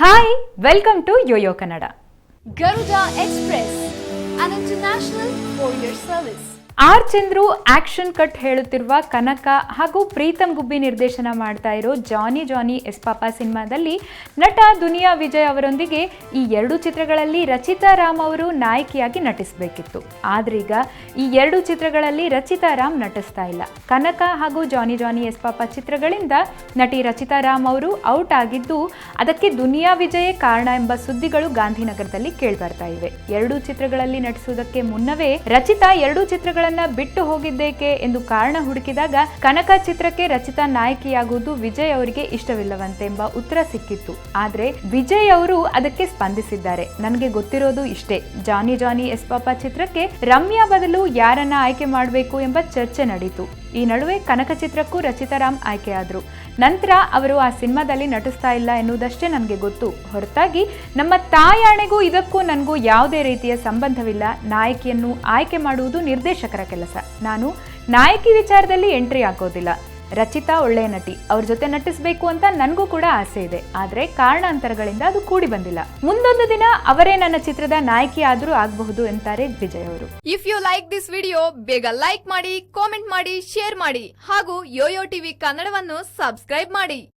Hi welcome to YoYo Kannada. Garuda Express, an international courier service. R Chandru action cut ಹೇಳುತ್ತಿರುವ ಕನಕ ಹಾಗೂ ಪ್ರೀತಮ್ ಗುಬ್ಬಿ ನಿರ್ದೇಶನ ಮಾಡ್ತಾ ಇರೋ ಜಾನಿ ಜಾನಿ ಎಸ್ ಪಾಪ ಸಿನಿಮಾದಲ್ಲಿ ನಟ ದುನಿಯಾ ವಿಜಯ್ ಅವರೊಂದಿಗೆ ಈ ಎರಡು ಚಿತ್ರಗಳಲ್ಲಿ ರಚಿತಾ ರಾಮ್ ಅವರು ನಾಯಕಿಯಾಗಿ ನಟಿಸಬೇಕಿತ್ತು. ಆದ್ರೀಗ ಈ ಎರಡು ಚಿತ್ರಗಳಲ್ಲಿ ರಚಿತಾ ರಾಮ್ ನಟಿಸ್ತಾ ಇಲ್ಲ. ಕನಕ ಹಾಗೂ ಜಾನಿ ಜಾನಿ ಎಸ್ ಪಾಪ ಚಿತ್ರಗಳಿಂದ ನಟಿ ರಚಿತಾ ರಾಮ್ ಅವರು ಔಟ್ ಆಗಿದ್ದು ಅದಕ್ಕೆ ದುನಿಯಾ ವಿಜಯೇ ಕಾರಣ ಎಂಬ ಸುದ್ದಿಗಳು ಗಾಂಧಿನಗರದಲ್ಲಿ ಕೇಳಿಬರ್ತಾ ಇವೆ. ಎರಡು ಚಿತ್ರಗಳಲ್ಲಿ ನಟಿಸುವುದಕ್ಕೆ ಮುನ್ನವೇ ರಚಿತಾ ಎರಡು ಚಿತ್ರಗಳ ಬಿಟ್ಟು ಹೋಗಿದ್ದೇಕೆ ಎಂದು ಕಾರಣ ಹುಡುಕಿದಾಗ ಕನಕ ಚಿತ್ರಕ್ಕೆ ರಚಿತಾ ನಾಯಕಿಯಾಗುವುದು ವಿಜಯ್ ಅವರಿಗೆ ಇಷ್ಟವಿಲ್ಲವಂತೆ ಎಂಬ ಉತ್ತರ ಸಿಕ್ಕಿತ್ತು. ಆದ್ರೆ ವಿಜಯ್ ಅವರು ಅದಕ್ಕೆ ಸ್ಪಂದಿಸಿದ್ದಾರೆ. ನನಗೆ ಗೊತ್ತಿರೋದು ಇಷ್ಟೇ, ಜಾನಿ ಜಾನಿ ಎಸ್ ಪಾಪ ಚಿತ್ರಕ್ಕೆ ರಮ್ಯಾ ಬದಲು ಯಾರನ್ನ ಆಯ್ಕೆ ಮಾಡಬೇಕು ಎಂಬ ಚರ್ಚೆ ನಡೀತು. ಈ ನಡುವೆ ಕನಕ ಚಿತ್ರಕ್ಕೂ ರಚಿತಾ ರಾಮ್ ಆಯ್ಕೆಯಾದ್ರು. ನಂತರ ಅವರು ಆ ಸಿನಿಮಾದಲ್ಲಿ ನಟಿಸ್ತಾ ಇಲ್ಲ ಎನ್ನುವುದಷ್ಟೇ ನನಗೆ ಗೊತ್ತು. ಹೊರತಾಗಿ ನಮ್ಮ ತಾಯಾಣೆಗೂ ಇದಕ್ಕೂ ನನಗೂ ಯಾವುದೇ ರೀತಿಯ ಸಂಬಂಧವಿಲ್ಲ. ನಾಯಕಿಯನ್ನು ಆಯ್ಕೆ ಮಾಡುವುದು ನಿರ್ದೇಶಕರ ಕೆಲಸ. ನಾನು ನಾಯಕಿ ವಿಚಾರದಲ್ಲಿ ಎಂಟ್ರಿ ಹಾಕೋದಿಲ್ಲ. ರಚಿತಾ ಒಳ್ಳೆಯ ನಟಿ, ಅವ್ರ ಜೊತೆ ನಟಿಸಬೇಕು ಅಂತ ನನಗೂ ಕೂಡ ಆಸೆ ಇದೆ. ಆದ್ರೆ ಕಾರಣಾಂತರಗಳಿಂದ ಅದು ಕೂಡಿ ಬಂದಿಲ್ಲ. ಮುಂದೊಂದು ದಿನ ಅವರೇ ನನ್ನ ಚಿತ್ರದ ನಾಯಕಿ ಆದ್ರೂ ಆಗಬಹುದು ಎಂತಾರೆ ವಿಜಯ್ ಅವರು. If you like this video, ಬೇಗ ಲೈಕ್ ಮಾಡಿ, ಕಾಮೆಂಟ್ ಮಾಡಿ, ಶೇರ್ ಮಾಡಿ ಹಾಗೂ ಯೋಯೋ ಟಿವಿ ಕನ್ನಡವನ್ನು ಸಬ್ಸ್ಕ್ರೈಬ್ ಮಾಡಿ.